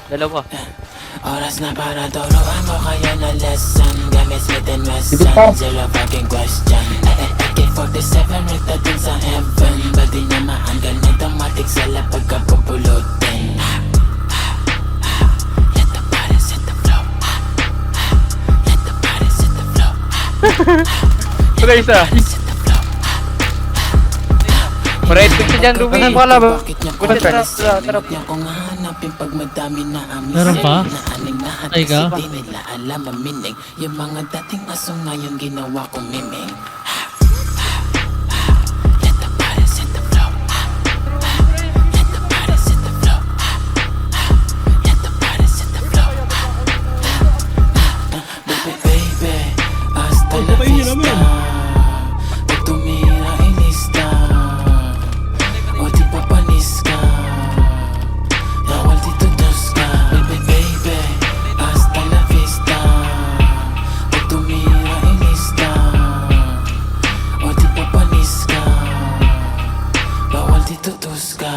Dalawa. Oras na para turuan mo kayo na lesson. Gamit Smith and Wesson, zero fucking question. AK-47, rekta din sa heaven. Badi namaan ganito, matik sa lapag kapupulutin. Let the body set the flow. Let the body set the flow. Wala isa. Alright, picture dyan, Ruby. Ano pala ba? Tara. Kung hahanapin pag madami na amis. Meron pa? Ay, ka? Hindi nila alam maminig. Yung mga dating aso ngayon ginawa kong miming. Let the body set the flow. Let the body set the flow. Let the body set the flow. Baby, baby, hasta la vista. Pag tumira, ilista. O di papanis ka. Bawal dito dos ka. Baby, baby, hasta la vista. Pag tumira, ilista. O di papanis ka. Bawal dito dos ka.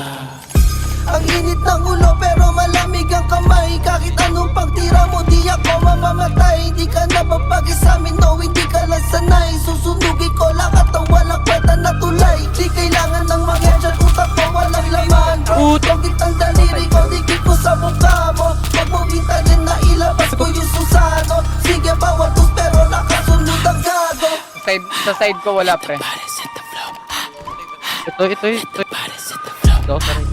Ang init ng ulo pero malamig ang kamay. Kahit anong pagtira mo di ako mamamatay. Di ka na babagay sa amin, no, hindi ka lang sanay. Susunugin ko lahat ng walang kwenta na tulay. Di kailangan ng mga dyan, utak ko walang laman. Pagkit ang daliri ko, dikit ko sa mukha mo. Pag mo intanin na ilabas ko yung susano. Sige bawal tus pero nakasunod ang gago. Sa side ko wala, pre. Body set the flow. Ito. Body set the flow. Ito, sorry.